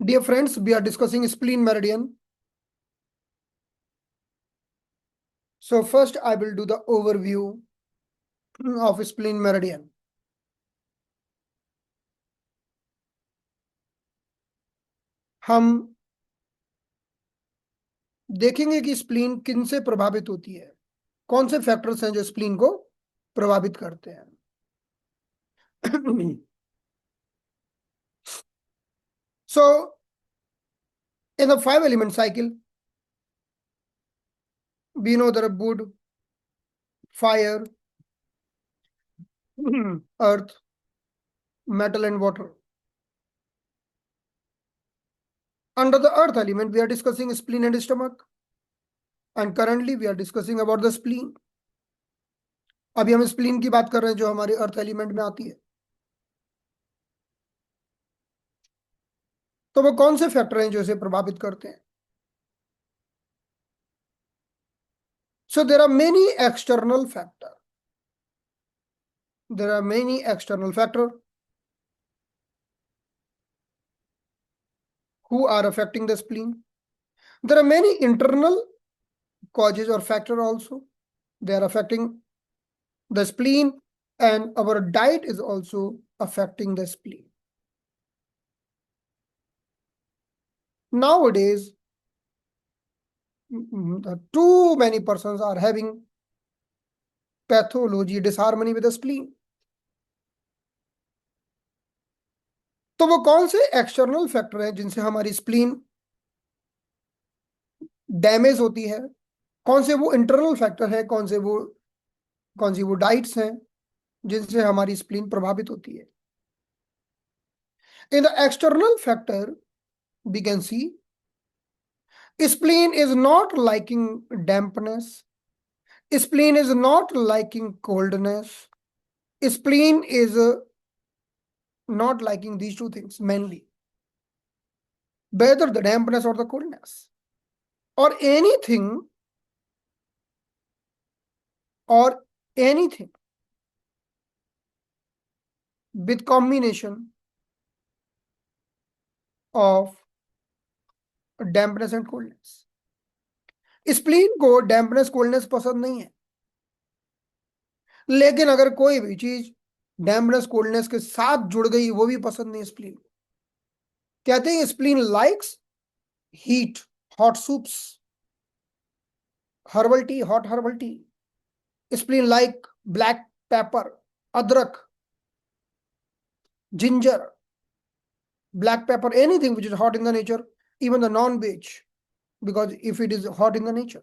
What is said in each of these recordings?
Dear friends, we are discussing spleen meridian. So first I will do the overview of spleen meridian. हम देखेंगे कि spleen किन से प्रभावित होती है, कौन से फैक्टर्स हैं जो स्प्लीन को प्रभावित करते हैं. So in the 5 element cycle, we know there are wood, fire, earth, metal and water. Under the earth element, we are discussing spleen and stomach. And currently we are discussing about the spleen. अभी हम spleen की बात कर रहे हैं जो हमारे earth element में आती है. तो वो कौन से फैक्टर हैं जो इसे प्रभावित करते हैं? So there are many external factor. There are many external factor who are affecting the spleen. There are many internal causes or factor also. They are affecting the spleen, and our diet is also affecting the spleen. Nowadays, too many persons are having pathology, disharmony with the spleen. तो वो कौन से external factor हैं जिनसे हमारी spleen damage होती है, कौन से वो इंटरनल फैक्टर है, कौन सी वो डाइट्स हैं जिनसे हमारी स्प्लीन प्रभावित होती है. In the external factor we can see spleen is not liking dampness, spleen is not liking coldness, spleen is not liking these two things mainly, whether the dampness or the coldness or anything with combination of dampness and coldness. Spleen को dampness coldness पसंद नहीं है, लेकिन अगर कोई भी चीज dampness coldness के साथ जुड़ गई वो भी पसंद नहीं स्प्लीन. कहते हैं spleen likes heat, hot soups, herbal tea, hot herbal tea. Spleen like black pepper, अदरक, ginger, black pepper, anything which is hot in the nature, even the non-veg, because if it is hot in the nature.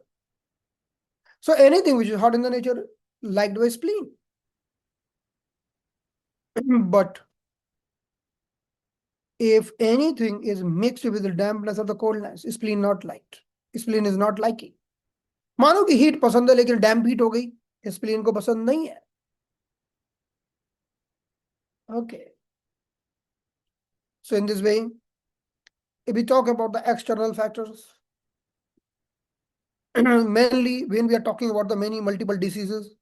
So anything which is hot in the nature liked by spleen. But if anything is mixed with the dampness or the coldness, spleen not liked. Spleen is not liking. मानो कि heat पसंद है लेकिन डैम्प heat हो गई, spleen को पसंद नहीं है. Okay. So in this way, if we talk about the external factors, mainly when we are talking about the many multiple diseases,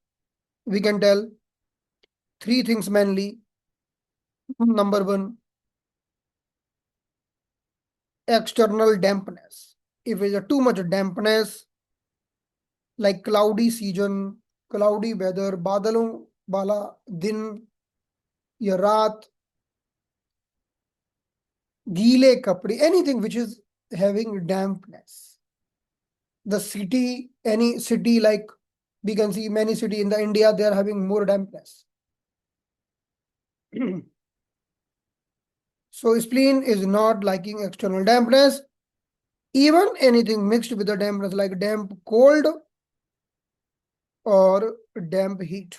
we can tell three things mainly. Number one, external dampness. If there is too much dampness, like cloudy season, cloudy weather, बादलों वाला दिन या रात, गीले कपड़े, anything which is having dampness. The city, any city, like we can see many cities in the India, they are having more dampness. So spleen is not liking external dampness. Even anything mixed with the dampness like damp cold or damp heat.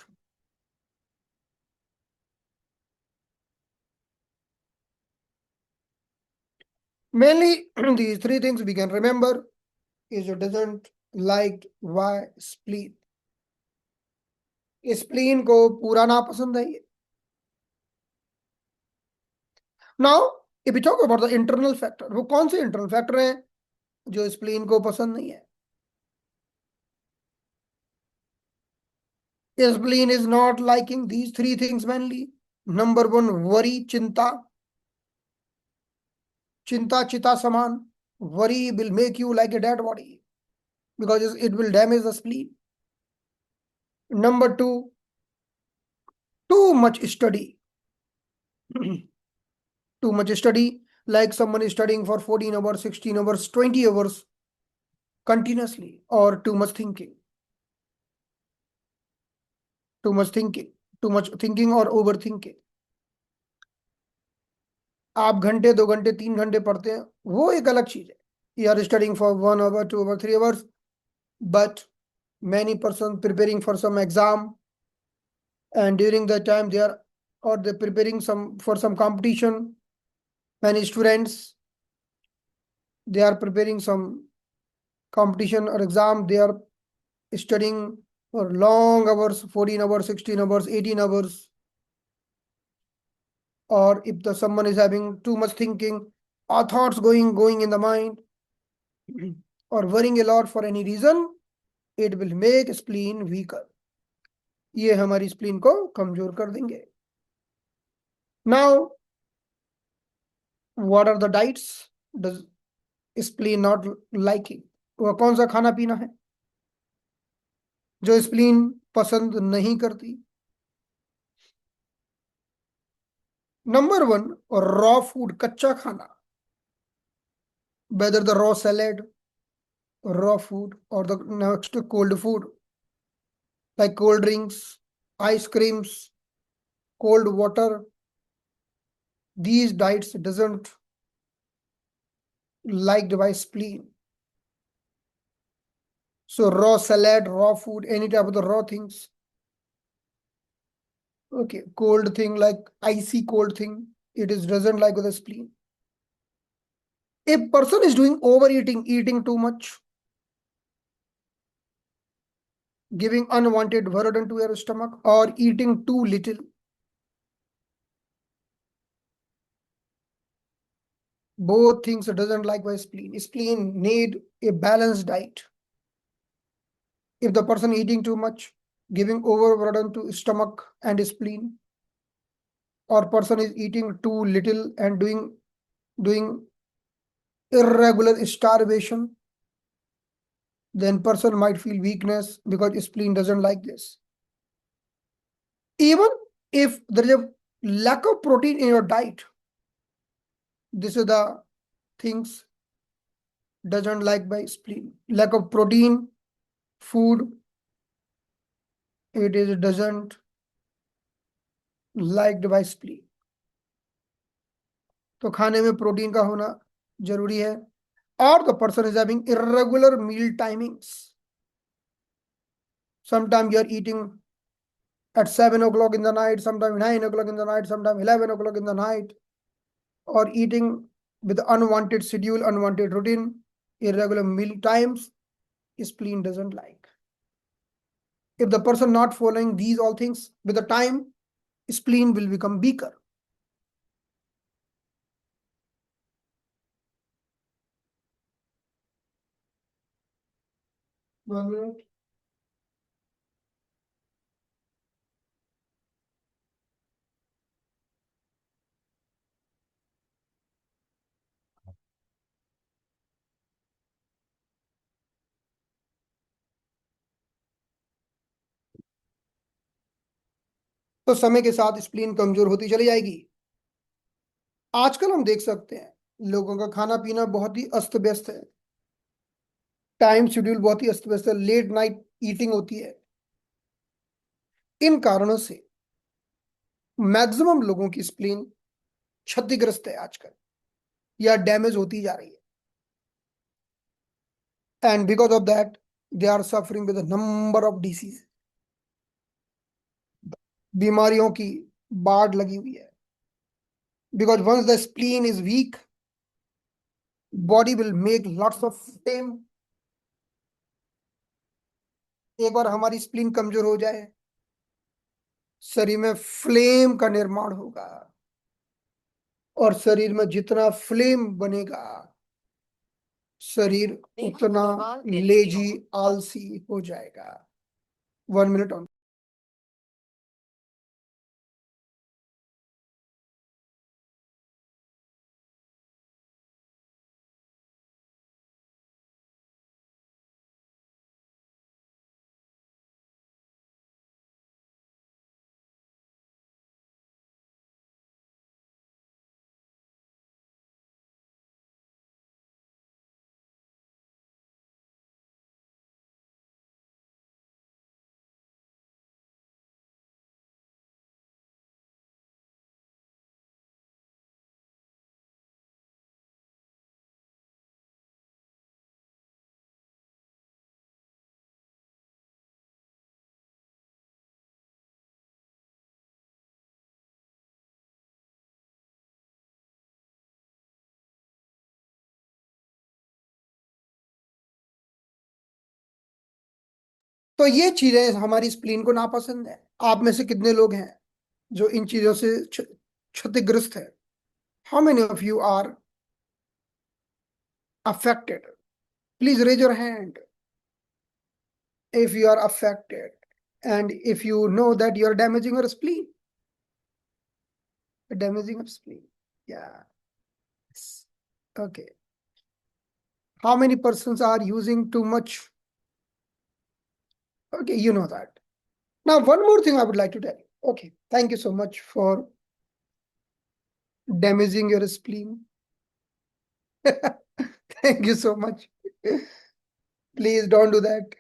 Mainly these three things we can remember is it doesn't like why spleen. Spleen को पूरा ना पसंद है ये. Now if you talk about the internal factor, वो कौन से internal factor हैं जो स्प्लीन को पसंद नहीं है? Spleen is not liking these three things mainly. Number one, worry, chinta. Chinta, chita saman. Worry will make you like a dead body because it will damage the spleen. Number two, too much study. Too much study, like someone is studying for 14 hours, 16 hours, 20 hours continuously, or too much thinking. Too much thinking. Too much thinking or overthinking. आप घंटे 2 घंटे 3 घंटे पढ़ते हैं, वो एक अलग चीज है. You are studying for 1 hour, 2 hour, 3 hours, but many persons preparing for some exam, and during the time they are, or they preparing some for some competition. Many students, they are preparing some competition or exam. They are studying for long hours, 14 hours, 16 hours, 18 hours. Or if the someone is having too much thinking, or thoughts going in the mind, or worrying a lot for any reason, it will make spleen weaker. ये हमारी spleen को कमजोर कर देंगे. Now, what are the diets does spleen not liking? वह कौन सा खाना पीना है जो स्प्लीन पसंद नहीं करती? नंबर वन, रॉ फूड, कच्चा खाना. Whether the raw salad, raw food, or the next cold food like cold drinks, ice creams, cold water. These diets doesn't liked by spleen. So raw salad, raw food, any type of the raw things. Okay, cold thing like icy cold thing, it is doesn't like with the spleen. If person is doing overeating, eating too much, giving unwanted burden to your stomach, or eating too little, both things doesn't like by spleen. Spleen need a balanced diet. If the person eating too much, giving overburden to stomach and spleen, or person is eating too little and doing irregular starvation, then person might feel weakness because spleen doesn't like this. Even if there is a lack of protein in your diet, this is the things doesn't like by spleen. Lack of protein, food, it is doesn't liked by spleen. तो खाने में protein का होना जरूरी है. Or the person is having irregular meal timings. Sometimes you are eating at 7 o'clock in the night, sometimes 9 o'clock in the night, sometimes 11 o'clock in the night, or eating with unwanted schedule, unwanted routine, irregular meal times, spleen doesn't like. If the person not following these all things, with the time, spleen will become weaker. One minute. तो समय के साथ spleen कमजोर होती चली जाएगी. आजकल हम देख सकते हैं लोगों का खाना पीना बहुत ही अस्त व्यस्त है. टाइम शेड्यूल बहुत ही अस्त व्यस्त है. लेट नाइट ईटिंग होती है. इन कारणों से मैक्सिमम लोगों की स्प्लीन क्षतिग्रस्त है आजकल, या डैमेज होती जा रही है. And because of that they are suffering with number of disease. बीमारियों की बाढ़ लगी हुई है. Because once the spleen is weak, body will make lots of phlegm. एक बार हमारी स्प्लीन कमजोर हो जाए, शरीर में फ्लेम का निर्माण होगा, और शरीर में जितना फ्लेम बनेगा, शरीर उतना लेजी, आलसी हो जाएगा. 1 minute on. तो ये चीजें हमारी स्प्लीन को नापसंद है। आप में से कितने लोग हैं जो इन चीजों से क्षतिग्रस्त है? How many of you are affected? Please raise your hand if you are affected and if you know that you are damaging your spleen. Damaging your spleen. Yeah. Okay. How many persons are using too much? Okay, you know that. Now, one more thing I would like to tell you. Okay, thank you so much for damaging your spleen. Thank you so much. Please don't do that.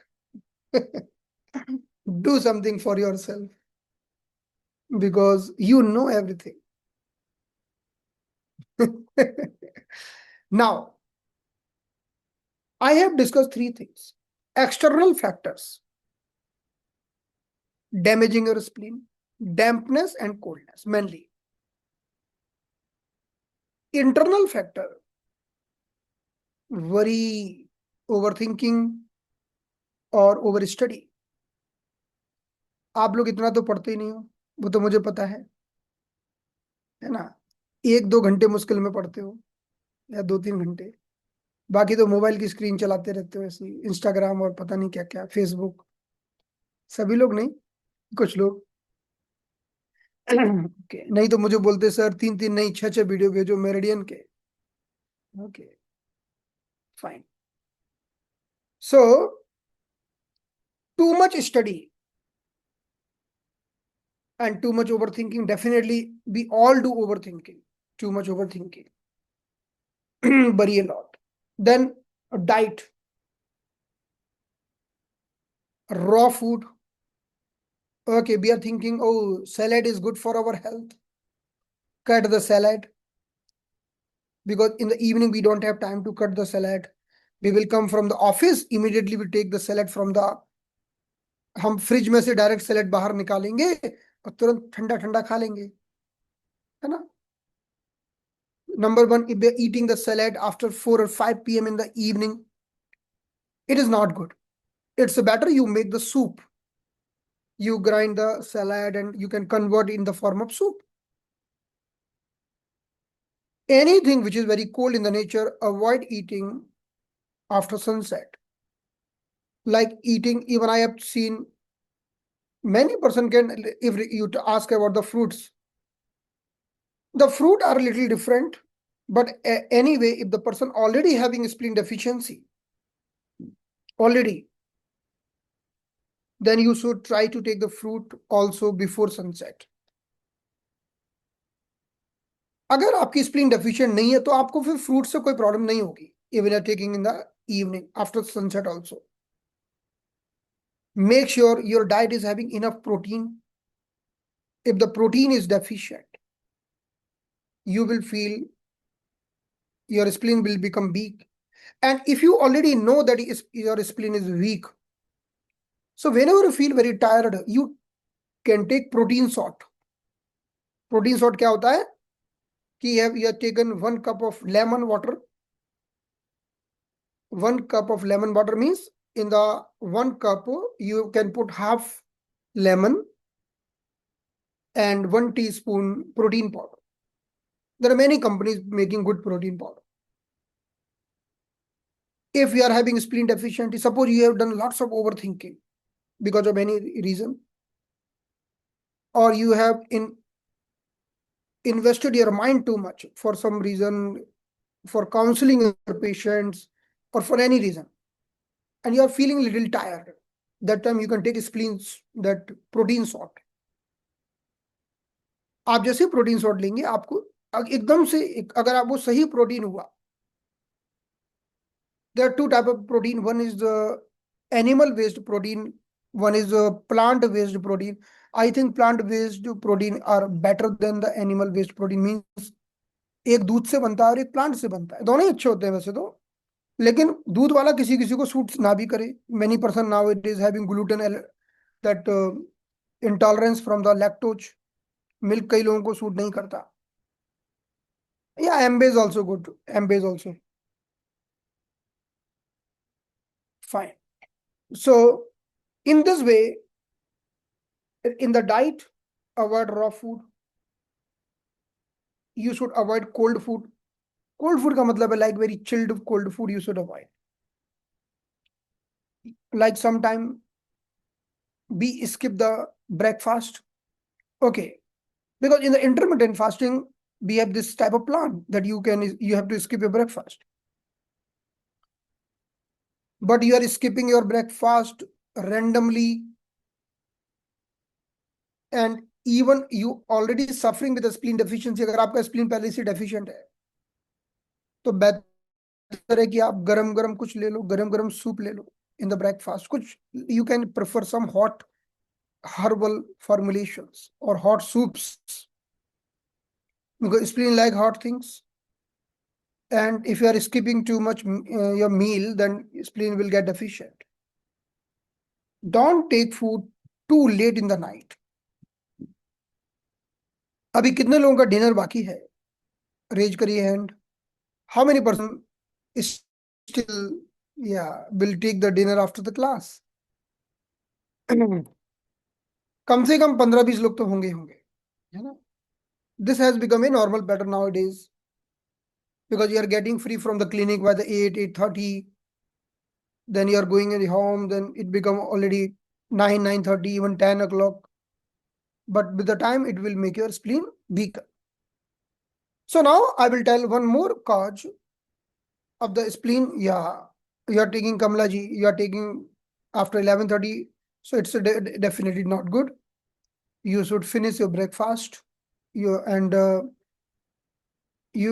Do something for yourself because you know everything. Now, I have discussed three things: external factors damaging your spleen, dampness and coldness mainly. Internal factor, worry, overthinking और over study. आप लोग इतना तो पढ़ते ही नहीं हो, वो तो मुझे पता है ना। 1-2 घंटे मुश्किल में पढ़ते हो या 2-3 घंटे, बाकी तो मोबाइल की स्क्रीन चलाते रहते हो ऐसे, इंस्टाग्राम और पता नहीं क्या क्या, फेसबुक। सभी लोग नहीं, कुछ लोग। ओके, नहीं तो मुझे बोलते सर 3-3 नहीं 6-6 वीडियो भेजो मेरिडियन के। Okay, fine. So too much study and too much overthinking, definitely we all do overthinking, too much overthinking. Worry a lot. Then a diet, raw food. Okay, we are thinking, oh, salad is good for our health. Cut the salad, because in the evening we don't have time to cut the salad. We will come from the office, immediately we take the salad from the, हम fridge में से direct salad बाहर निकालेंगे और तुरंत ठंडा ठंडा खा लेंगे, है ना। Number one, if they're eating the salad after 4 or 5 p.m. in the evening, it is not good. It's better you make the soup. You grind the salad and you can convert it in the form of soup. Anything which is very cold in the nature, avoid eating after sunset. Like eating, even I have seen many person can, if you ask about the fruits, the fruit are a little different, but anyway, if the person already having spleen deficiency, already, then you should try to take the fruit also before sunset. अगर आपकी spleen deficient नहीं है तो आपको फिर fruit से कोई problem नहीं होगी, even taking in the evening after sunset also. Make sure your diet is having enough protein. If the protein is deficient, you will feel your spleen will become weak. And if you already know that your spleen is weak, so whenever you feel very tired, you can take protein salt. Protein salt क्या होता है कि you have taken 1 cup of lemon water. 1 cup of lemon water means in the 1 cup you can put half lemon and 1 teaspoon protein powder. There are many companies making good protein powder. If you are having spleen deficiency, suppose you have done lots of overthinking because of any reason, or you have invested your mind too much for some reason, for counseling your patients or for any reason, and you are feeling a little tired, that time you can take spleen, that protein salt. आप जैसे protein salt लेंगे आपको एकदम से, अगर आप वो सही प्रोटीन हुआ, there are two type of protein. One is the animal based protein, one is the plant based protein. I think plant based protein are better than the animal based protein. Means एक दूध से बनता है और एक plant से बनता है, दोनों ही अच्छे होते हैं वैसे तो, लेकिन दूध वाला किसी किसी को सूट ना भी करे. Many person now it is having gluten, that intolerance from the lactose. Milk कई लोगों को सूट नहीं करता. Yeah, MB is also good. MB is also fine. So In this way, in the diet, avoid raw food. You should avoid cold food. Cold food का मतलब है like very chilled cold food you should avoid. Like sometime we skip the breakfast. Okay. Because in the intermittent fasting, we have this type of plan that you have to skip your breakfast. But you are skipping your breakfast randomly, and even you already suffering with a spleen deficiency. अगर आपका spleen पहले से deficient है, तो बेहतर है कि आप गरम गरम कुछ ले लो, गरम गरम सूप ले लो in the breakfast. कुछ you can prefer some hot herbal formulations or hot soups because spleen like hot things. And if you are skipping too much your meal, then spleen will get deficient. Don't take food too late in the night. अभी कितने लोगों का dinner बाकी है? Raise करिए hand. How many person is still will take the dinner after the class? कम से कम 15-20 लोग तो होंगे है ना? This has become a normal pattern nowadays because you are getting free from the clinic by the 8:30. Then you are going in the home, then it become already 9:30, even 10 o'clock. But with the time, it will make your spleen weaker. So now I will tell one more cause of the spleen. Yeah, you are taking Kamla ji, you are taking after 11:30. So it's definitely not good. You should finish your breakfast. You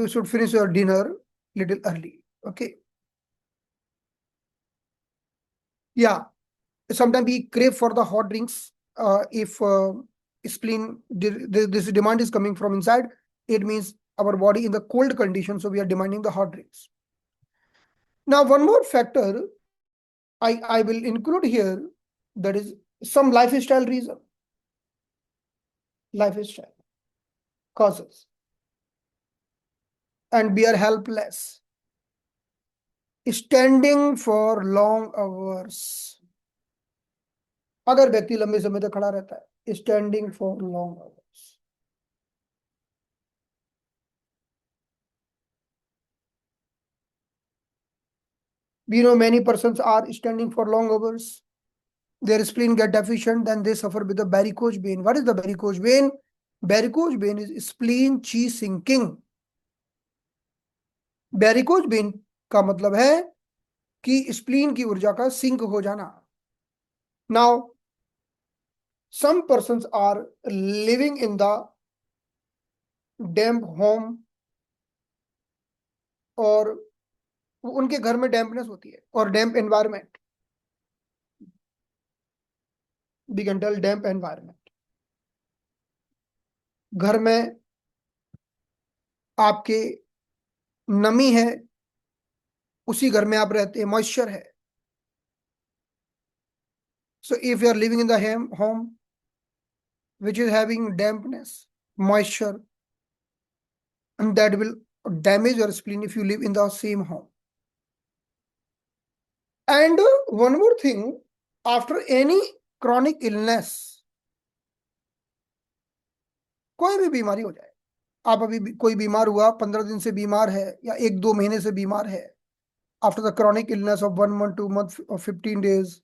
should finish your dinner little early. Okay. Yeah. Sometimes we crave for the hot drinks. If spleen, this demand is coming from inside, it means our body in the cold condition, so we are demanding the hot drinks. Now, one more factor I will include here, that is some lifestyle reason. Lifestyle causes. And we are helpless. Standing for long hours. अगर व्यक्ति लंबे समय तक खड़ा रहता है, standing for long hours. We know many persons are standing for long hours. Their spleen get deficient, then they suffer with the varicose vein. What is the varicose vein? Varicose vein is spleen chi sinking. Varicose vein का मतलब है कि spleen की ऊर्जा का sink हो जाना. Now, some persons are living in the damp home, और उनके घर में dampness होती है और damp environment. We can tell damp environment. घर में आपके नमी है, उसी घर में आप रहते हैं, मॉइस्चर है. So if you are living in the home which is having dampness, moisture, and that will damage your spleen if you live in the same home. And one more thing, after any chronic illness, कोई भी बीमारी हो जाए, आप अभी कोई बीमार हुआ, 15 दिन से बीमार है या 1-2 महीने से बीमार है, after the chronic illness of 1 month, 2 months, or 15 days,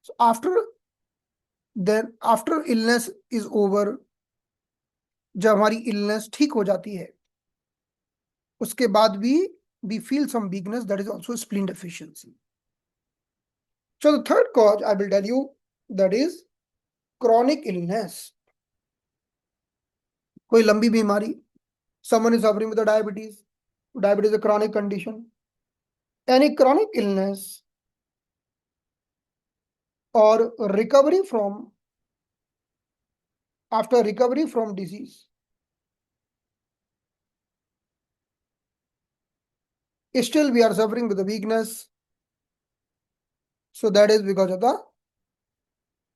so after illness is over, जब हमारी illness ठीक हो जाती है, उसके बाद भी we feel some weakness, that is also spleen deficiency. So the third cause I will tell you, that is chronic illness. कोई लंबी बीमारी, someone is suffering with the diabetes. Diabetes is a chronic condition. Any chronic illness or after recovery from disease, still we are suffering with the weakness. So that is because of the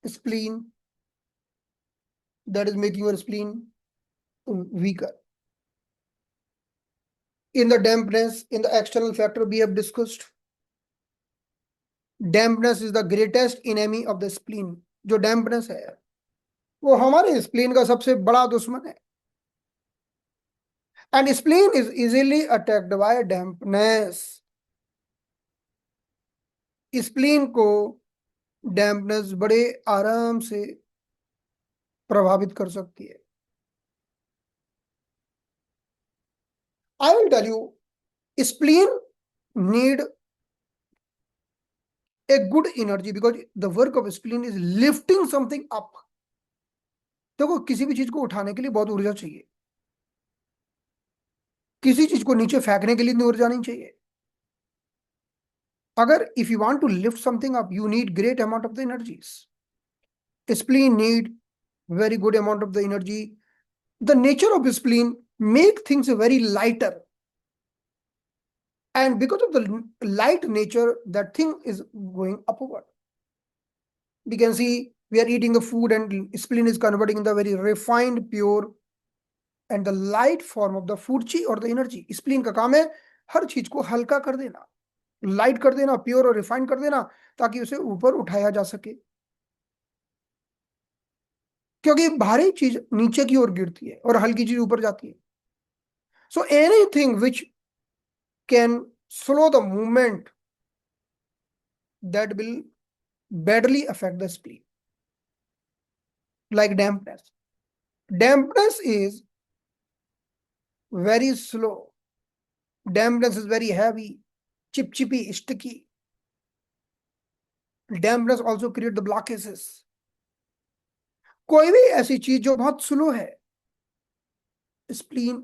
spleen, that is making your spleen weaker. In the dampness, in the external factor we have discussed, dampness is the greatest enemy of the spleen. जो dampness है वो हमारे spleen का सबसे बड़ा दुश्मन है। And spleen is easily attacked by dampness. Spleen को डैम्पनेस बड़े आराम से प्रभावित कर सकती है। I will tell you, spleen need a good energy because the work of spleen is lifting something up। देखो किसी भी चीज को उठाने के लिए बहुत ऊर्जा चाहिए, किसी चीज को नीचे फेंकने के लिए इतनी ऊर्जा नहीं चाहिए। अगर if you want to lift something up you need great amount of the energies. Spleen need very good amount of the energy. The nature of spleen make things very lighter, and because of the light nature that thing is going upward. We can see we are eating the food and spleen is converting in the very refined, pure and the light form of the food chi or the energy। Spleen का काम है हर चीज को हल्का कर देना, light कर देना, प्योर और रिफाइंड कर देना, ताकि उसे ऊपर उठाया जा सके। क्योंकि भारी चीज नीचे की ओर गिरती है और हल्की चीज ऊपर जाती है। So anything which can slow the movement that will badly affect the spleen, like dampness। Dampness is very slow, dampness is very heavy, chipchippy, sticky। Dampness also create the blockages। कोई भी ऐसी चीज जो बहुत स्लो है spleen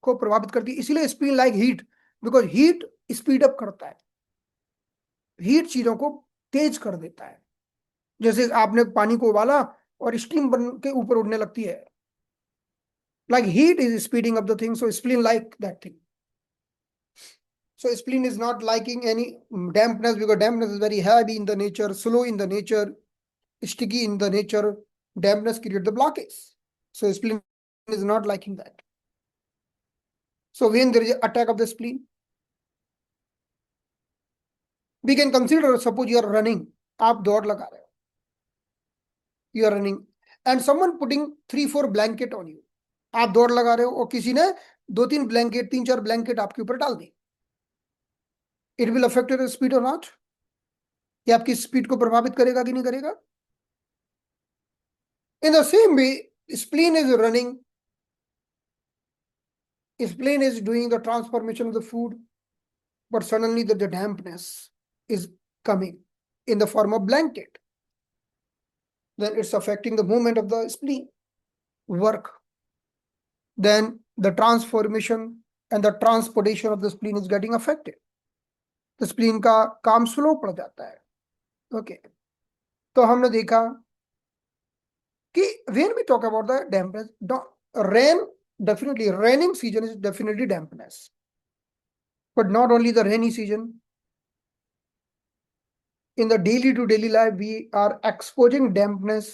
को प्रभावित करती है। इसीलिए spleen like heat, because heat speed up करता है, हीट चीजों को तेज कर देता है। जैसे आपने पानी को उबाला और स्टीम बन के ऊपर उड़ने लगती है, like heat is speeding up the thing, so spleen like that thing। So spleen is not liking any dampness because dampness is very heavy in the nature, slow in the nature, sticky in the nature। Dampness create the blockage, so spleen is not liking that। So when there is an attack of the spleen, we can consider, suppose you are running, आप दौड़ लगा रहे हो, you are running and someone putting 3-4 blanket on you। आप दौड़ लगा रहे हो और किसी ने 2-3 ब्लैंकेट, 3-4 ब्लैंकेट आपके ऊपर डाल दी। It will affect your speed और नॉट? ये आपकी स्पीड को प्रभावित करेगा कि नहीं करेगा? In the same way spleen is running, spleen is doing the transformation of the food, but suddenly the dampness is coming in the form of blanket, then it's affecting the movement of the spleen work, then the transformation and the transportation of the spleen is getting affected। तो spleen का काम slow पड़ जाता है। Okay, तो हमने देखा कि when we talk about the dampness, rain, definitely raining season is definitely dampness, but not only the rainy season। in the daily to daily life we are exposing dampness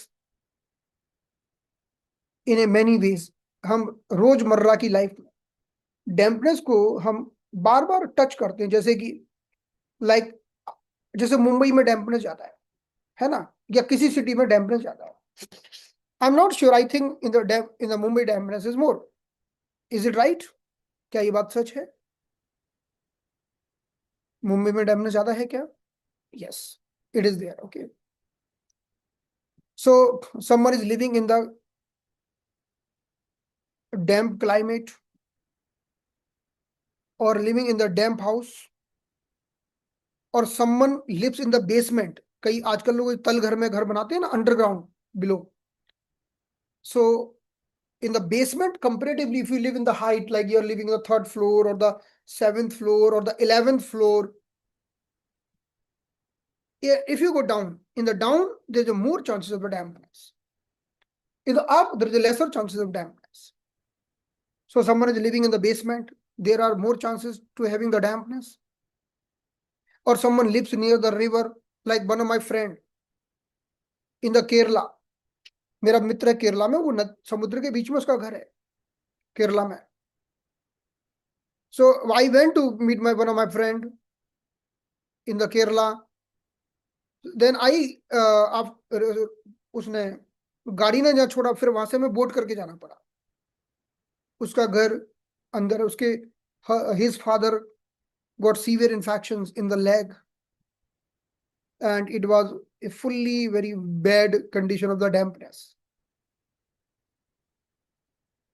in a many ways। हम रोजमर्रा की life में dampness को हम बार बार touch करते हैं, जैसे कि लाइक जैसे मुंबई में dampness ज्यादा है ना, या किसी सिटी में dampness ज्यादा है। I am not sure, I think in the Mumbai dampness is more. Is it right? क्या ये बात सच है? मुंबई में dampness ज्यादा है क्या? Yes, it is there। okay, so someone is living in the damp climate or living in the damp house, or someone lives in the basement। कई आजकल लोग तल घर में घर बनाते हैं ना, underground below. so in the basement, comparatively if you live in the height, like you're living in the 3rd floor or the 7th floor or the 11th floor, if you go down, in the down there's a more chances of the dampness, in the up there's a lesser chances of dampness। so someone is living in the basement, there are more chances to having the dampness। or someone lives near the river, like one of my friend in the Kerala। मेरा मित्र है केरला में, वो समुद्र के बीच में उसका घर है केरला में। so I went to meet one of my friend in the Kerala, then I आप उसने गाड़ी ने जहाँ छोड़ा, फिर वहां से हमें बोट करके जाना पड़ा। उसका घर अंदर, उसके his father got severe infections in the leg, and it was a fully very bad condition of the dampness.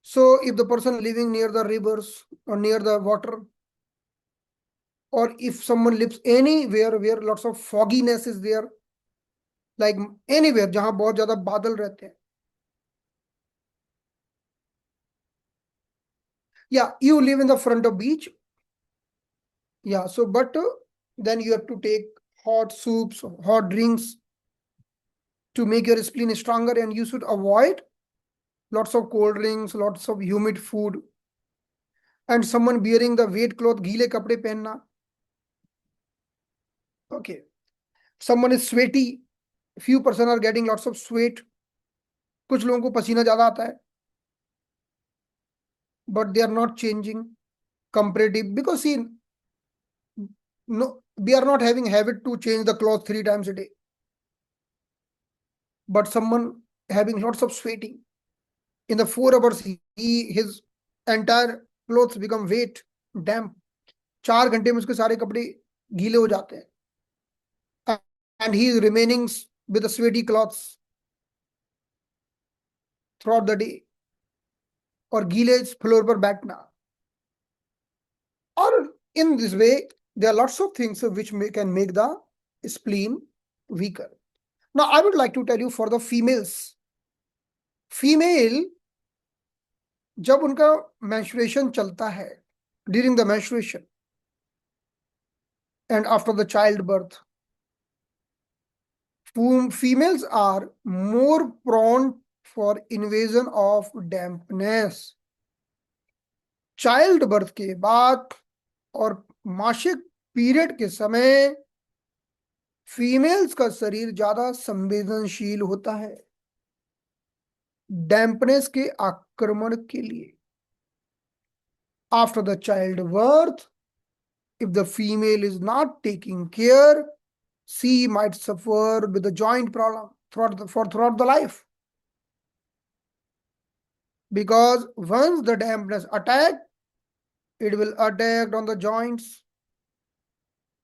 So if the person living near the rivers or near the water, or if someone lives anywhere where lots of fogginess is there, like anywhere जहां बहुत ज्यादा बादल रहते हैं, yeah, you live in the front of beach, yeah, so but then you have to take hot soups, hot drinks to make your spleen stronger, and you should avoid lots of cold drinks, lots of humid food, and someone wearing the wet cloth, गीले कपड़े पहनना. Okay, someone is sweaty, few person are getting lots of sweat, कुछ लोगों को पसीना ज्यादा आता है, but they are not changing comparative, because see, no, we are not having habit to change the cloth 3 times a day, but someone having lots of sweating in the 4 hours, his entire clothes become wet, damp. 4 घंटे में उसके सारे कपड़े गीले हो जाते हैं, and he is remaining with the sweaty cloths throughout the day, और गीले फ्लोर पर बैठना. Or in this way, there are lots of things which can make the spleen weaker. Now, I would like to tell you for the females. Female, जब उनका menstruation चलता है, during the menstruation and after the childbirth, females are more prone for invasion of dampness. Child birth के बाद और मासिक period के समय फीमेल्स का शरीर ज्यादा संवेदनशील होता है डैम्पनेस के आक्रमण के लिए. After the child birth, if the female is not taking care, she might suffer with the joint problem throughout the life, because once the dampness attack, it will attack on the joints,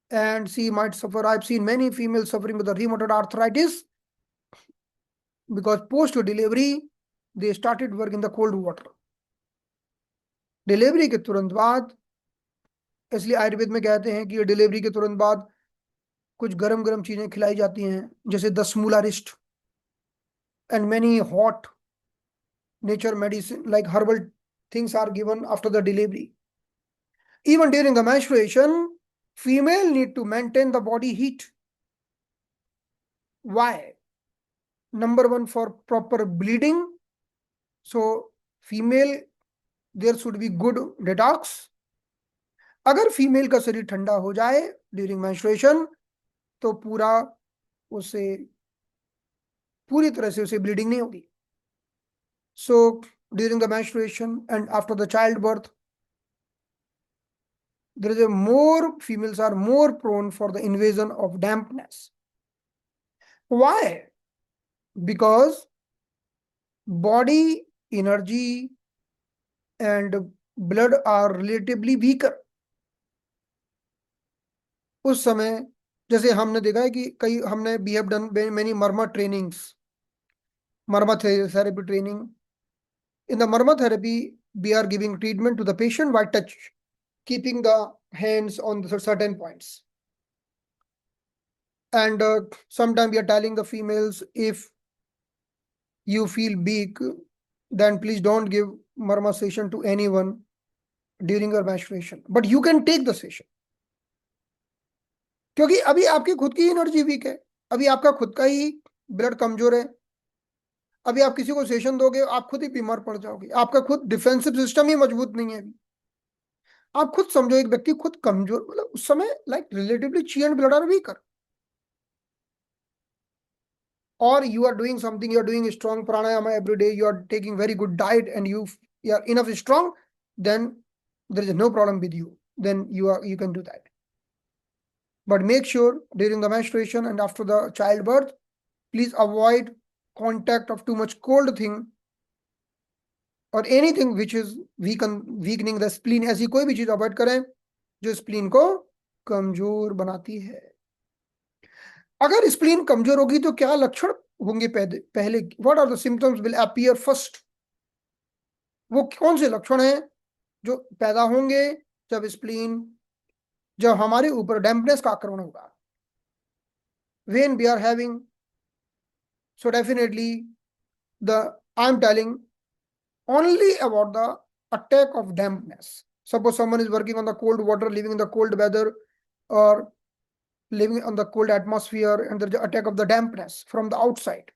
and she might suffer. I've seen many females suffering with the rheumatoid arthritis because post delivery they started work in the cold water. Delivery के तुरंत बाद, इसलिए आयुर्वेद में कहते हैं कि delivery के तुरंत बाद कुछ गरम गरम चीजें खिलाई जाती हैं, जैसे दसमूला wrist and many hot nature medicine like herbal things are given after the delivery. Even during the menstruation, female need to maintain the body heat. Why? Number one, for proper bleeding. So female, there should be good detox. अगर female का शरीर ठंडा हो जाए during menstruation, तो पूरी तरह से उसे ब्लीडिंग नहीं होगी. So during the menstruation and after the childbirth, there is a more females are more prone for the invasion of dampness. Why? Because body energy and blood are relatively weaker. उस समय जैसे हमने देखा है कि हमने we have done many Marma trainings, Marma therapy training. In the Marma therapy, we are giving treatment to the patient by touch, keeping the hands on the certain points. And sometimes we are telling the females, if you feel weak, then please don't give Marma session to anyone during your menstruation. But you can take the session. क्योंकि अभी आपकी खुद की energy week है, अभी आपका खुद का ही ब्लड कमजोर है. अभी आप किसी को सेशन दोगे, आप खुद ही बीमार पड़ जाओगे. आपका खुद डिफेंसिव सिस्टम ही मजबूत नहीं है. अभी आप खुद समझो, एक व्यक्ति खुद कमजोर, मतलब उस समय like relatively chi and blood are weaker, or you are doing something, you are doing strong pranayama every day, you are taking very good diet, and you are enough strong, then there is no problem with you, then you can do that. But make sure during the menstruation and after the childbirth, please avoid contact of too much cold thing और anything which is weakening the spleen. ऐसी कोई भी चीज avoid करें जो spleen को कमजोर बनाती है. अगर स्प्लीन कमजोर होगी तो क्या लक्षण होंगे? पहले what are the symptoms will appear first? वो कौन से लक्षण हैं जो पैदा होंगे जब हमारे ऊपर डैम्पनेस का आक्रमण होगा? when we are having, so definitely the I'm telling only about the attack of dampness. Suppose someone is working on the cold water, living in the cold weather, or living on the cold atmosphere, and there's the attack of the dampness from the outside.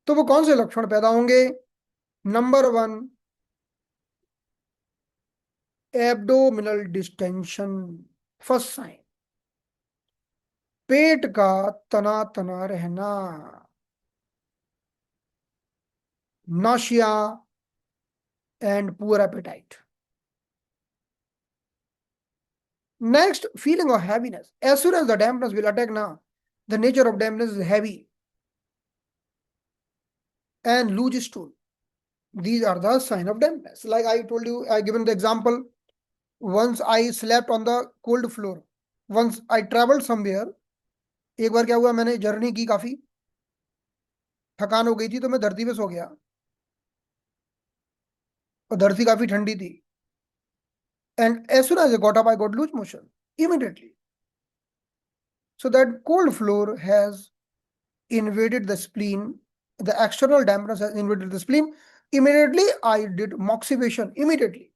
तो वो कौन से लक्षण पैदा होंगे? Number 1, abdominal distension. First sign, पेट का तना तना रहना. nausea and poor appetite. Next, feeling of heaviness. As soon as the dampness will attack now, the nature of dampness is heavy and loose stool. These are the sign of dampness. Like I told you, I given the example. Once I slept on the cold floor. Once I traveled somewhere. एक बार क्या हुआ, मैंने journey की, काफी थकान हो गई थी, तो मैं धरती पे सो गया और धरती काफी ठंडी थी. And as soon as I got up, I got loose motion immediately. So that cold floor has invaded the spleen. The external dampness has invaded the spleen. Immediately, I did moxibustion. Immediately.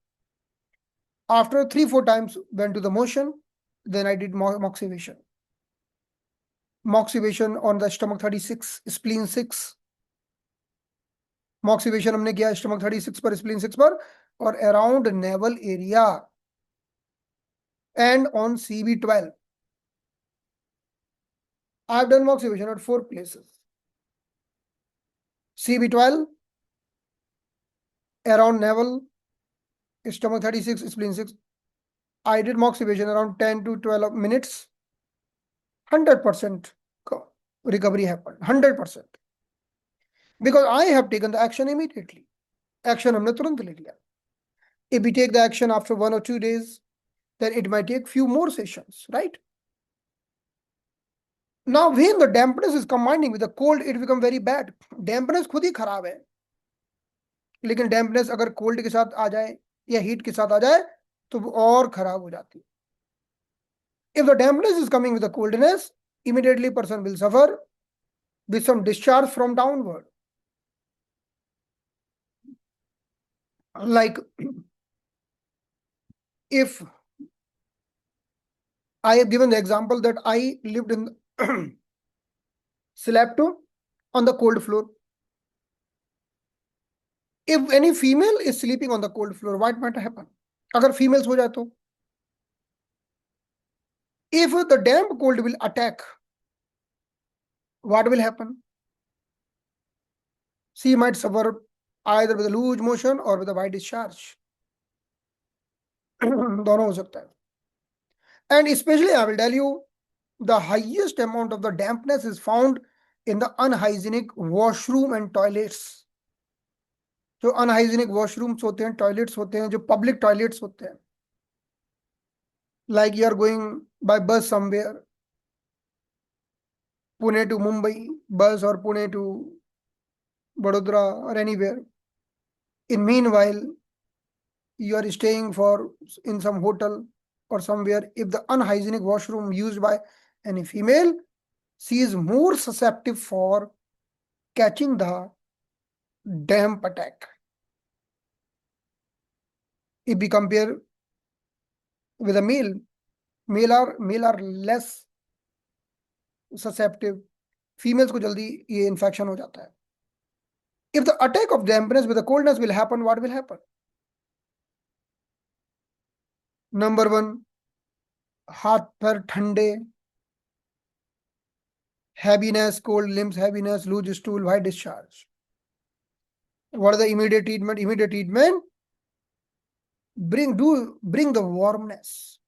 After 3-4 times went to the motion, then I did moxibustion. Moxibustion on the stomach 36, spleen 6. Moxibustion हमने किया stomach 36 पर, spleen 6 पर, और around navel area and on CB12. I've done moxibustion at 4 places. CB12, around navel, stomach 36, spleen 6. I did moxibustion around 10 to 12 minutes. 100% recovery happened. 100%. Because I have taken the action immediately. Action हमने तुरंत ले लिया. If we take the action after 1 or 2 days, then it might take few more sessions, right? Now, when the dampness is combining with the cold, it becomes very bad. Dampness खुद ही खराब है, लेकिन dampness अगर cold के साथ आ जाए या heat के साथ आ जाए तो वो और खराब हो जाती है. If the dampness is coming with the coldness, immediately person will suffer with some discharge from downward. Like if I have given the example that I lived in slept on the cold floor. If any female is sleeping on the cold floor, what might happen? अगर females हो जाए तो, if the damp cold will attack, what will happen? She might suffer either with a loose motion or with a white discharge. दोनों हो सकता है. And especially I will tell you, the highest amount of the dampness is found in the unhygienic washroom and toilets. जो unhygienic washrooms होते हैं, toilets होते हैं, जो public toilets होते हैं. Like you are going by bus somewhere, Pune to Mumbai bus or Pune to Vadodara or anywhere. In meanwhile, you are staying in some hotel or somewhere. If the unhygienic washroom used by any female, she is more susceptible for catching the damp attack. If we compare with a male are less susceptible. Females को जल्दी ये infection हो जाता है. If the attack of dampness with the coldness will happen, what will happen? Number 1, हाथ पैर ठंडे, heaviness, cold limbs, heaviness, loose stool, white discharge. What is the immediate treatment? Immediate treatment, bring the warmness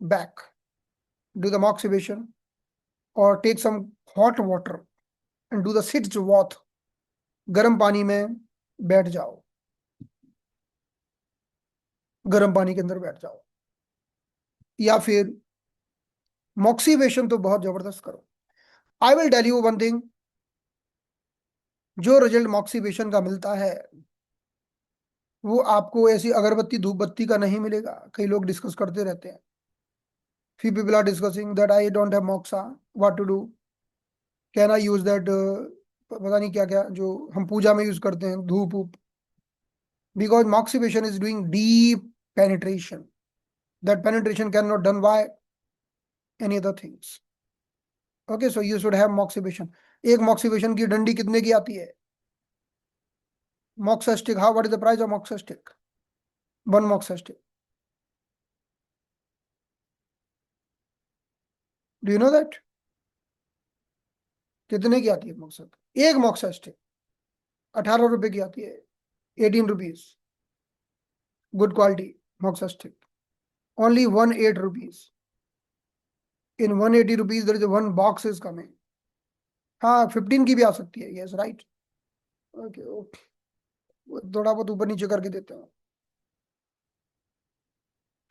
back. do the moxibustion or take some hot water and do the sit bath. गर्म पानी में बैठ जाओ, गर्म पानी के अंदर बैठ जाओ, या फिर मॉक्सीवेशन तो बहुत जबरदस्त करो। I will tell you one thing, जो रिजल्ट मॉक्सीवेशन का मिलता है वो आपको ऐसी अगरबत्ती धूप बत्ती का नहीं मिलेगा। कई लोग डिस्कस करते रहते हैं, few people are discussing that I don't have moxa, what to do, can I use that पता नहीं क्या क्या जो हम पूजा में यूज करते हैं, धूप whoop, because moxibustion is doing deep penetration, that penetration cannot done by any other things. Okay, so you should have moxibustion. एक moxibustion की डंडी कितने की आती है? moxa stick, how, what is the price of moxa stick? One moxa stick, do you know that? कितने की आती है moxa? एक moxa stick 18 रुपए की आती है, 18 rupees, good quality moxa stick, only 18 rupees. In 180 rupees there is a one box is coming. हाँ 15 की भी आ सकती है, yes right. Okay, okay. थोड़ा बहुत ऊपर नीचे करके देते हैं,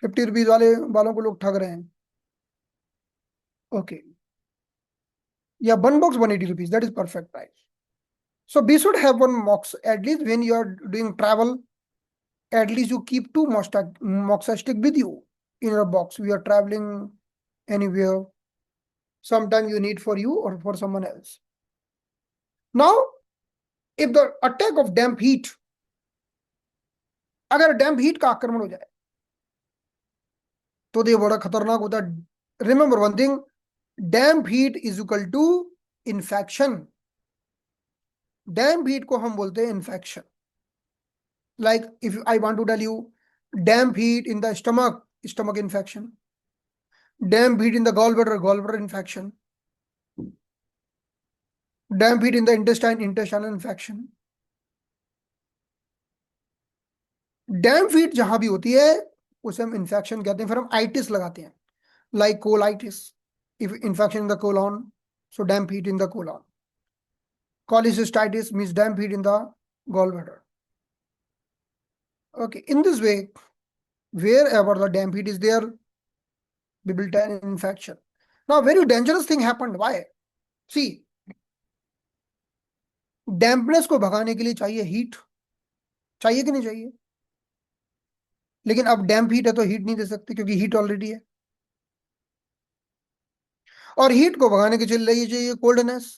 50 रुपीज वालों को लोग ठग रहे हैं। ओके, या one box 180 rupees, that is perfect price. So we should have one mox, at least when you are doing travel, at least you keep two moxa stick with you in your box. We are traveling anywhere, sometimes you need for you or for someone else. Now if the attack of damp heat, अगर डैम्प heat का आक्रमण हो जाए तो ये बड़ा खतरनाक होता है। Remember one thing, damp heat is equal to infection. Damp heat को हम बोलते हैं infection. Like if I want to tell you, damp heat in the stomach, stomach infection, damp heat in the gallbladder, gallbladder infection, damp heat in the intestine, intestinal infection. Damp heat जहां भी होती है उसे हम infection कहते हैं। फिर हम आइटिस लगाते हैं, like colitis, if infection in the colon, so damp heat in the colon. Cholecystitis means damp heat in the gallbladder. Okay, in this way, wherever the damp heat is there, we will tell an infection. Now very dangerous thing happened. Why? See, dampness को भगाने के लिए चाहिए heat, चाहिए कि नहीं चाहिए? लेकिन अब डैम्प हीट है तो हीट नहीं दे सकते क्योंकि हीट ऑलरेडी है, और हीट को भगाने के लिए चाहिए कोल्डनेस,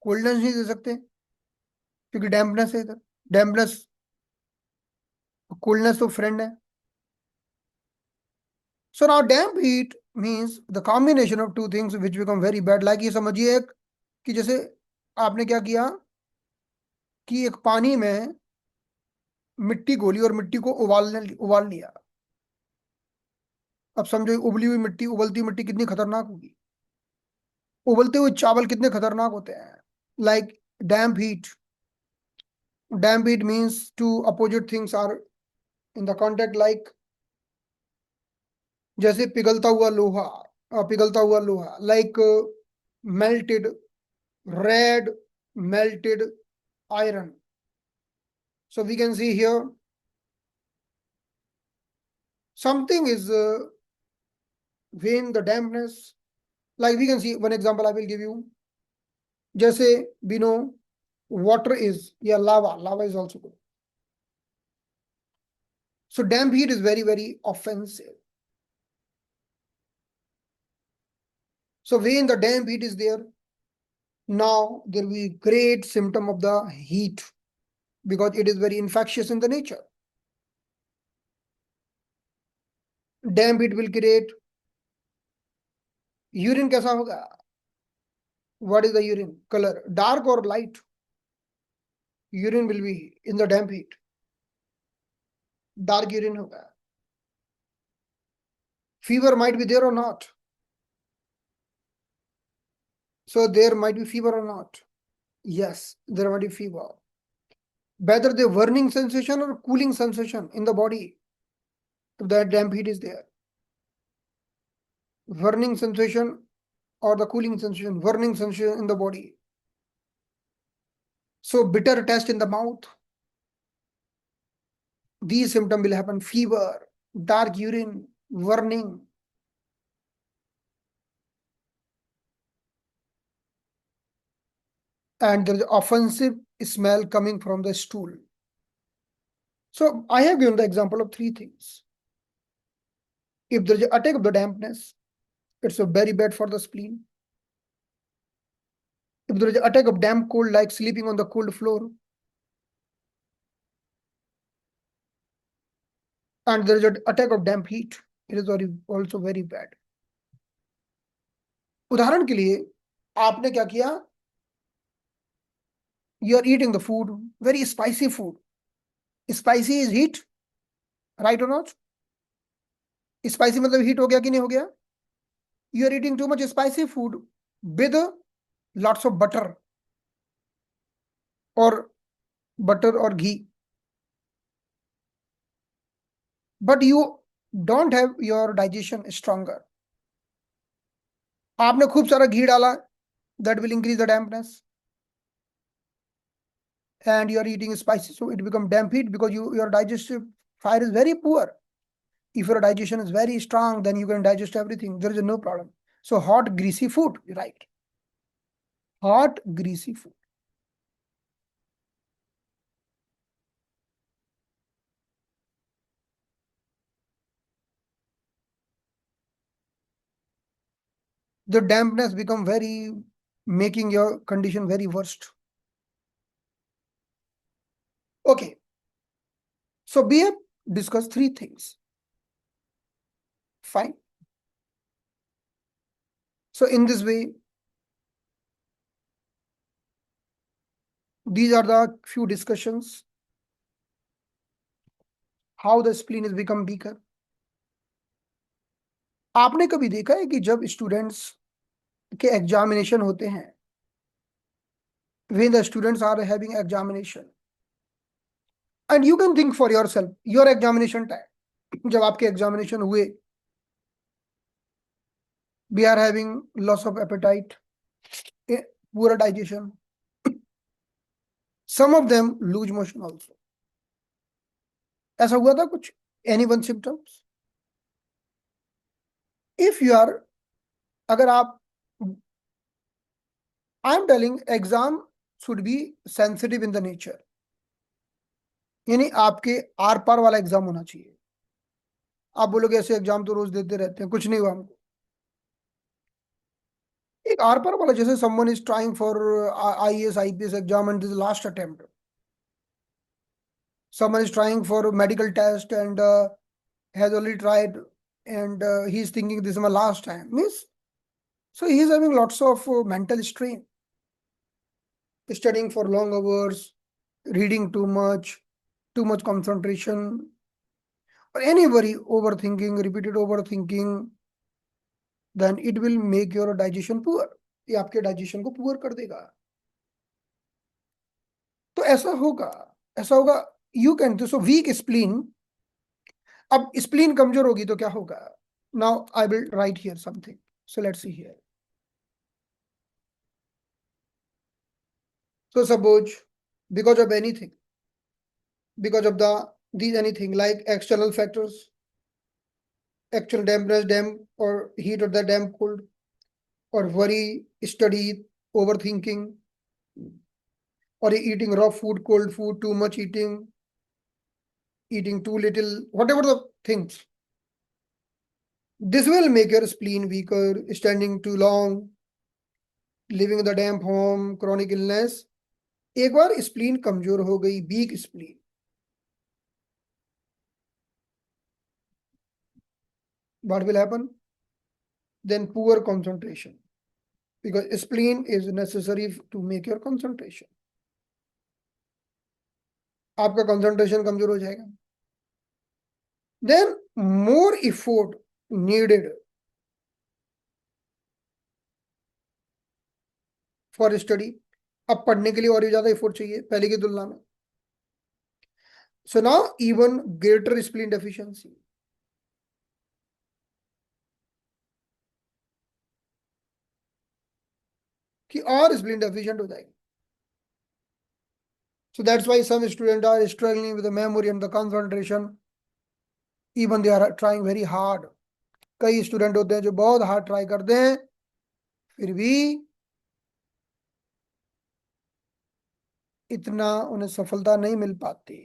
कोल्डनेस नहीं दे सकते क्योंकि डैम्पनेस है इधर, डैम्पनेस coolness तो फ्रेंड है। So now damp heat means the combination of two things which become very bad. Like ये समझिए एक कि जैसे आपने क्या किया कि एक पानी में मिट्टी घोली और मिट्टी को उबाल लिया। अब समझो उबली हुई मिट्टी, उबलती मिट्टी कितनी खतरनाक होगी, उबलते हुए चावल कितने खतरनाक होते हैं। Like damp heat, damp heat means two opposite things are in the contact, like जैसे पिघलता हुआ लोहा, like melted red melted iron. So we can see here something is when the dampness, like we can see one example I will give you. जैसे we know water is, yeah, lava is also good. So damp heat is very, very offensive. So when the damp heat is there, now there will be great symptom of the heat because it is very infectious in the nature. Damp heat will create urine. कैसा होगा? What is the urine color? Dark or light? Urine will be in the damp heat, dark urine होगा. Fever might be there or not. So there might be fever or not. Yes, there might be fever. Whether the burning sensation or cooling sensation in the body, if that damp heat is there. burning sensation or the cooling sensation, burning sensation in the body. So bitter taste in the mouth. These symptoms will happen: fever, dark urine, burning. And there is offensive smell coming from the stool. So I have given the example of three things. If there is an attack of the dampness, it's a very bad for the spleen. If there is an attack of damp cold, like sleeping on the cold floor, and there is an attack of damp heat, it is also very bad. उदाहरण के लिए आपने क्या किया, you are eating the food, very spicy food. Spicy is heat, right or not? Spicy मतलब heat हो गया कि नहीं हो गया? You are eating too much spicy food with lots of butter or ghee, but you don't have your digestion stronger. आपने खूब सारा घी डाला, that will increase the dampness, and you are eating spicy, so it become damp heat because your digestive fire is very poor. If your digestion is very strong, then you can digest everything. There is no problem. So hot, greasy food, right? Hot, greasy food. The dampness become making your condition very worst. Okay. So we have discussed three things. Fine. So in this way, these are the few discussions how the spleen has become weaker. आपने कभी देखा है कि जब students के examination होते हैं, when the students are having examination, and you can think for yourself, your examination time, जब आपके examination हुए, we are having loss of appetite, poor digestion, some of them lose motion also. ऐसा हुआ था कुछ? Any one symptoms? If you are, अगर आप, I am telling exam should be sensitive in the nature, यानी आपके are पार वाला exam होना चाहिए. आप बोलोगे ऐसे एग्जाम तो रोज देते रहते हैं, कुछ नहीं हुआ हमको. एक आर पार वाला, जैसे someone is trying for IAS IPS exam and this is last attempt. Someone is trying for medical test and has already tried, and he is thinking this is my last time. Means, so he is having lots of mental strain, studying for long hours, reading too much concentration, or any worry, overthinking, repeated overthinking, then it will make your digestion poor. ये आपके digestion को poor कर देगा. तो ऐसा होगा. You can, so weak spleen. अब spleen कमजोर होगी तो क्या होगा? Now I will write here something. So let's see here. So suppose because of anything, because of these anything like external factors, actual dampness, damp or heat or the damp cold, or worry, study, overthinking, or eating raw food, cold food, too much eating too little, whatever the things. This will make your spleen weaker, standing too long, living in the damp home, chronic illness. एक बार spleen कमजोर हो गई, weak spleen, what will happen? Then poor concentration, because spleen is necessary to make your concentration. आपका concentration कमजोर हो जाएगा. Then more effort needed for study. अब पढ़ने के लिए और भी ज्यादा एफर्ट चाहिए पहले की तुलना में. So now even greater spleen deficiency. कि और स्प्लीन डेफिशिएंट हो जाएगी. So that's why some students are struggling with the memory and the concentration. Even they are trying very hard. कई स्टूडेंट होते हैं जो बहुत हार्ड ट्राई करते हैं, फिर भी इतना उन्हें सफलता नहीं मिल पाती.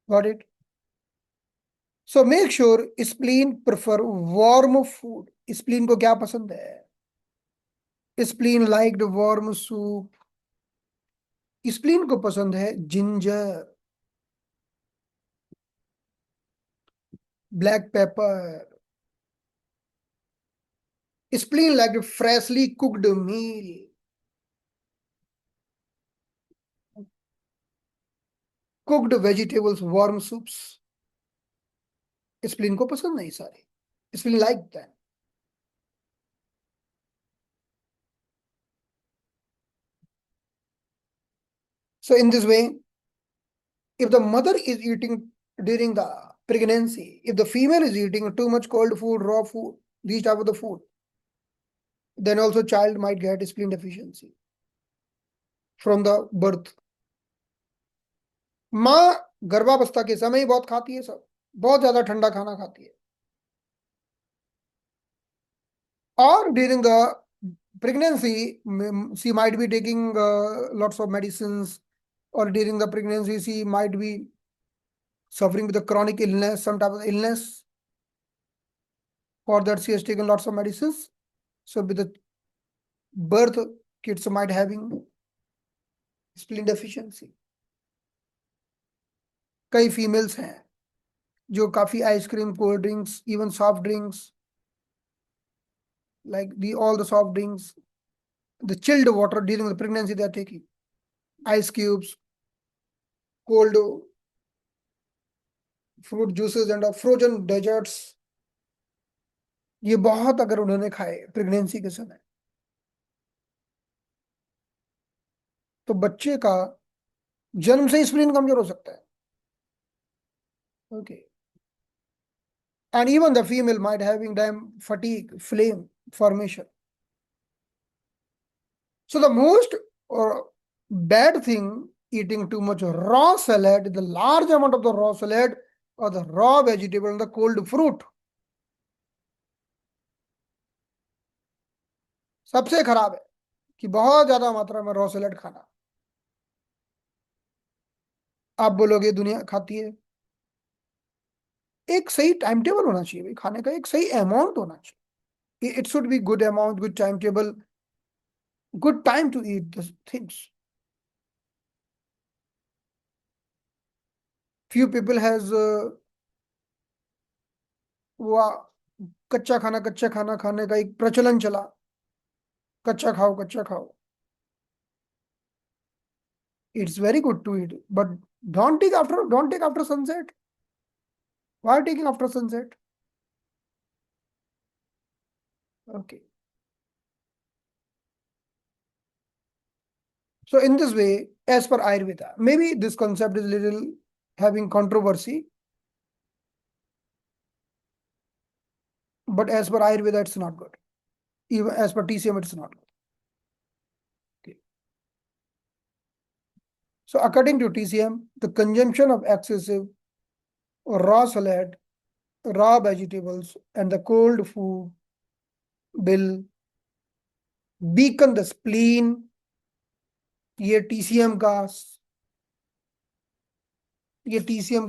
Got it? So make sure spleen prefer warm food. Spleen को क्या पसंद है? Spleen liked warm soup. Spleen को पसंद है ginger, black pepper. Spleen liked freshly cooked meal. Cooked vegetables, warm soups. Spleen को पसंद नहीं सारे. Spleen like that. So in this way, if the mother is eating during the pregnancy, if the female is eating too much cold food, raw food, these type of the food, then also child might get spleen deficiency from the birth. माँ गर्भावस्था के समय ही बहुत खाती है, सब बहुत ज्यादा ठंडा खाना खाती है. Or during the pregnancy, she might be taking lots of medicines, or during the pregnancy she might be suffering with a chronic illness, some type of illness. For that she has taken lots of medicines. So with the birth, kids might having spleen deficiency. कई females हैं जो काफी ice cream, cold drinks, even soft drinks, like all the soft drinks, the chilled water during the pregnancy they are taking, ice cubes, cold fruit juices and frozen desserts. ये बहुत अगर उन्होंने खाए pregnancy के समय, तो बच्चे का जन्म से स्प्लीन कमजोर हो सकता है. Okay. And even the female might having them fatigue, flame formation. So the most bad thing, eating too much raw salad, the large amount of the raw salad or the raw vegetable and the cold fruit. सबसे खराब है कि बहुत ज्यादा मात्रा में raw salad खाना. आप बोलोगे दुनिया खाती है, एक सही टाइम टेबल होना चाहिए भाई खाने का, एक सही अमाउंट होना चाहिए. It should be good amount, good time table, good time to eat the things. Few people has वो कच्चा खाना खाने का एक प्रचलन चला, कच्चा खाओ कच्चा खाओ. It's very good to eat, but don't take after sunset. Why taking after sunset? Okay. So in this way, as per Ayurveda, maybe this concept is little having controversy, but as per Ayurveda, it's not good. Even as per TCM, it's not good. Okay. So according to TCM, the consumption of excessive raw salad, raw vegetables, and the cold food will weaken the spleen. ये TCM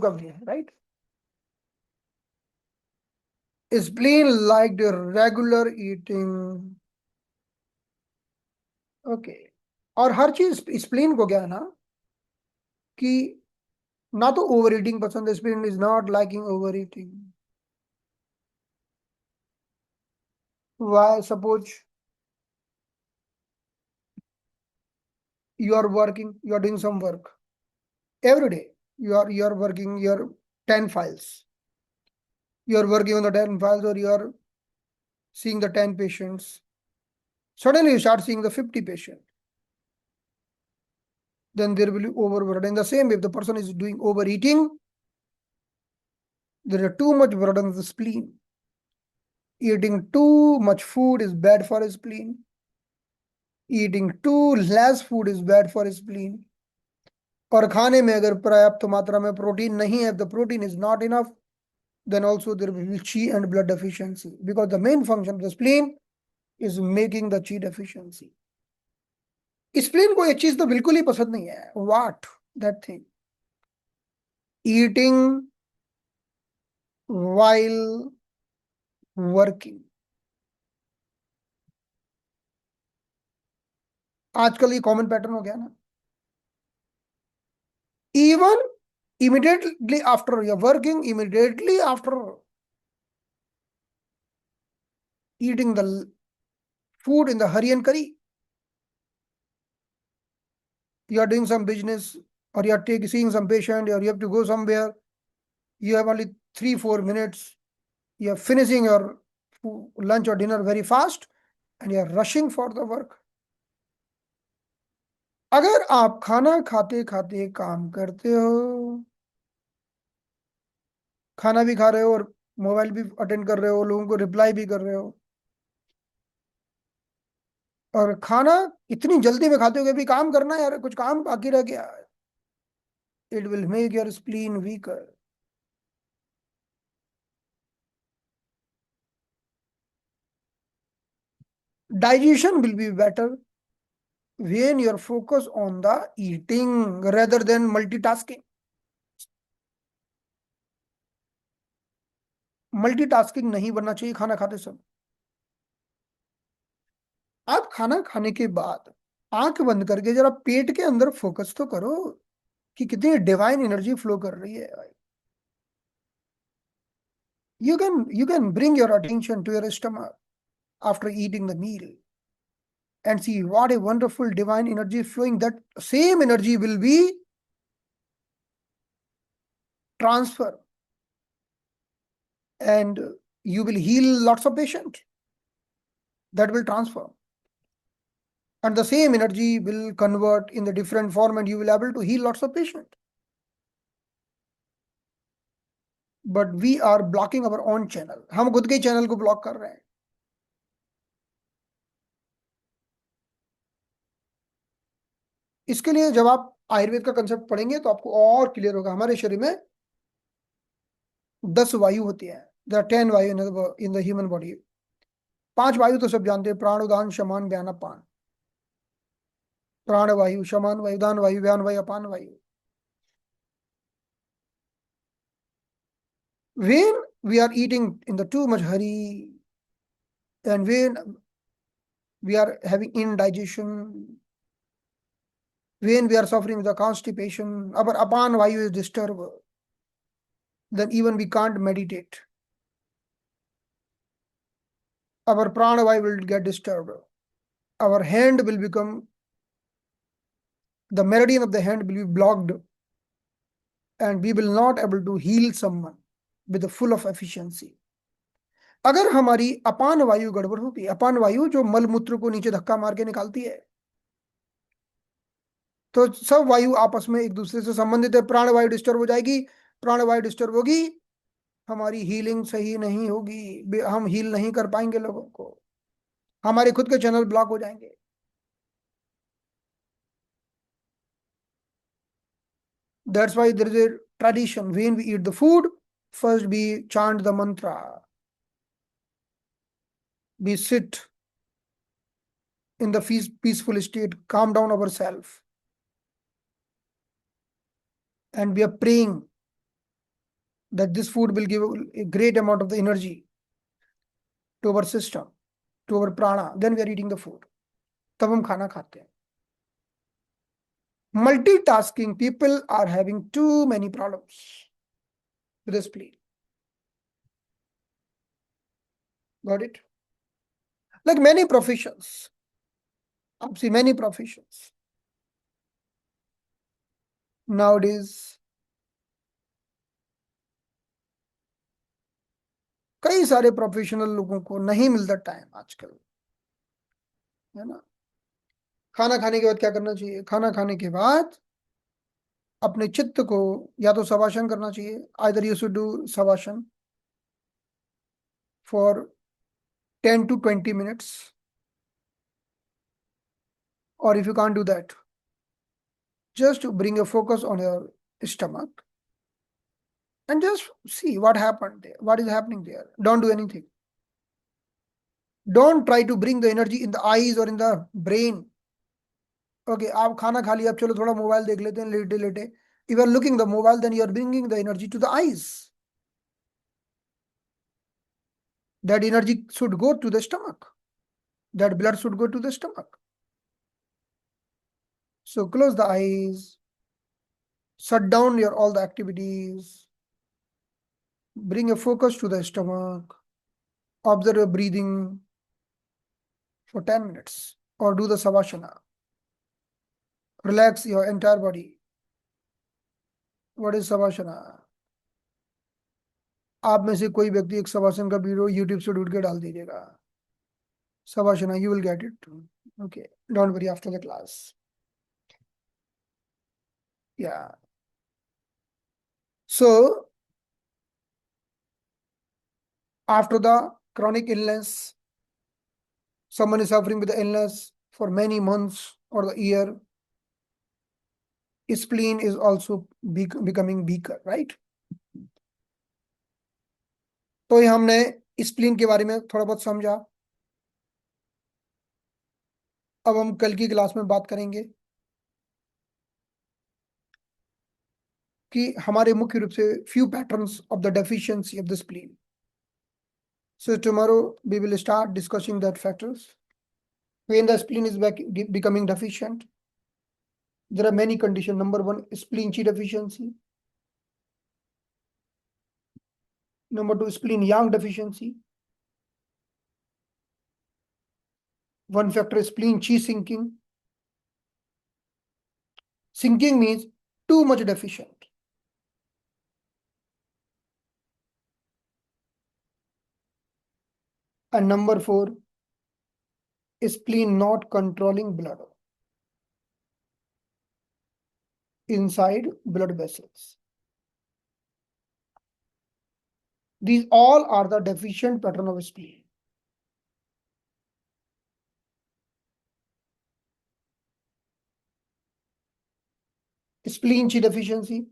का भी है, right? Spleen liked regular eating. Okay. और हर चीज spleen को क्या है ना कि ना तो ओवर ईटिंग पसंद है. Spleen is not liking over eating. Why? Suppose you are working, you are doing some work every day. You are working your 10 files. You are working on the 10 files, or you are seeing the 10 patients. Suddenly you start seeing the 50 patients. Then there will be overburden. In the same way, if the person is doing overeating, there is too much burden of the spleen. Eating too much food is bad for his spleen. Eating too less food is bad for spleen. और खाने में अगर पर्याप्त मात्रा में protein नहीं है, the protein is not enough, then also there will be chi and blood deficiency, because the main function of the spleen is making the chi deficiency. Spleen को एक चीज तो बिल्कुल ही पसंद नहीं है, what that thing, eating while working। आजकल ये कॉमन पैटर्न हो गया ना, even immediately after you're working, immediately after eating the food in the hurry and curry, you are doing some business, or you are seeing some patient, or you have to go somewhere, you have only 3-4 minutes, you are finishing your lunch or dinner very fast, and you are rushing for the work। अगर आप खाना खाते खाते काम करते हो, खाना भी खा रहे हो और मोबाइल भी अटेंड कर रहे हो, लोगों को रिप्लाई भी कर रहे हो, और खाना इतनी जल्दी में खाते हो कि अभी काम करना है यार, कुछ काम बाकी रह गया, it will make your spleen weaker. Digestion will be better when you're focused on the eating rather than multitasking। Multitasking नहीं बनना चाहिए खाना खाते समय। आप खाना खाने के बाद आंख बंद करके जरा पेट के अंदर फोकस तो करो कि कितनी डिवाइन एनर्जी फ्लो कर रही है। You can bring your attention to your stomach after eating the meal and see what a wonderful divine energy flowing. That same energy will be transfer, and you will heal lots of patients. That will transfer, and the same energy will convert in the different form, and you will able to heal lots of patients। But we are blocking our own channel। हम खुद के channel को block कर रहे हैं। इसके लिए जब आप आयुर्वेद का कंसेप्ट पढ़ेंगे तो आपको और क्लियर होगा। हमारे शरीर में 10 वायु होती है, देयर आर 10 वायु इन द ह्यूमन बॉडी। 5 वायु तो सब जानते हैं, प्राण उदान शमान व्यान अपान। प्राण वायु, शमान वायु, उदान वायु, व्यान वायु, अपान वायु। When we are eating in the too much hurry, and when we are having indigestion, when we are suffering with the constipation, our apan vayu is disturbed, then even we can't meditate. Our prana vayu will get disturbed. Our hand will become, the meridian of the hand will be blocked, and we will not able to heal someone with the full of efficiency। अगर हमारी अपान वायु गड़बड़ होती है, अपान वायु जो मल मूत्र को नीचे धक्का मार के निकालती है, तो सब वायु आपस में एक दूसरे से संबंधित है। प्राण वायु डिस्टर्ब हो जाएगी, प्राण वायु डिस्टर्ब होगी, हमारी हीलिंग सही नहीं होगी, हम हील नहीं कर पाएंगे लोगों को, हमारे खुद के चैनल ब्लॉक हो जाएंगे। That's why there is a tradition, when we eat the food, first we chant the mantra, we sit in the peaceful state, calm down ourselves, and we are praying that this food will give a great amount of the energy to our system, to our prana, then we are eating the food, तब हम खाना खाते हैं। Multitasking people are having too many problems with the spleen। Got it? Like many professions, आप see many professions nowadays, कई सारे professional लोगों को नहीं मिलता टाइम आजकल, है ना। खाना खाने के बाद क्या करना चाहिए? खाना खाने के बाद अपने चित्त को या तो शवासन करना चाहिए, either you should do shavasana for 10 to 20 minutes, or if you can't do that, just bring your focus on your stomach and just see what happened there, what is happening there. Don't do anything. Don't try to bring the energy in the eyes or in the brain. Okay, आप खाना खा लिया, अब चलो थोड़ा mobile देख लेते हैं लेटे लेटे. If you are looking the mobile, then you are bringing the energy to the eyes. That energy should go to the stomach. That blood should go to the stomach. So close the eyes, shut down your all the activities, bring your focus to the stomach, observe your breathing for 10 minutes, or do the savasana. Relax your entire body. What is savasana? आप में से कोई व्यक्ति एक शवासन का video YouTube से ढूंढ के डाल दीजिएगा. Savasana, you will get it. Okay, don't worry, after the class. Yeah. So, after the chronic illness, someone is suffering with the illness for many months or the year, spleen is also becoming weaker, right? तो ये हमने spleen के बारे में थोड़ा बहुत समझा. अब हम कल की क्लास में बात करेंगे कि हमारे मुख्य रूप से few patterns of the deficiency of the spleen. So tomorrow we will start discussing that factors. When the spleen is becoming deficient, there are many conditions. Number one, spleen chi deficiency. Number two, spleen yang deficiency. One factor is spleen chi sinking. Sinking means too much deficient. And number four, spleen not controlling blood inside blood vessels. These all are the deficient pattern of spleen. Spleen chi deficiency,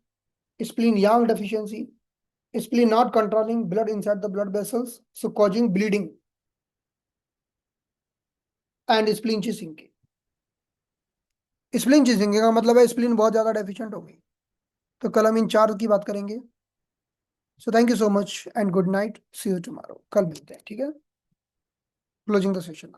spleen yang deficiency, spleen not controlling blood inside the blood vessels, so causing bleeding, and spleen chi sinking. Spleen chi sinking का मतलब है spleen बहुत ज्यादा deficient हो गई. तो कल हम इन चार की बात करेंगे. So thank you so much and good night. See you tomorrow. कल मिलते हैं. ठीक है. Closing the session.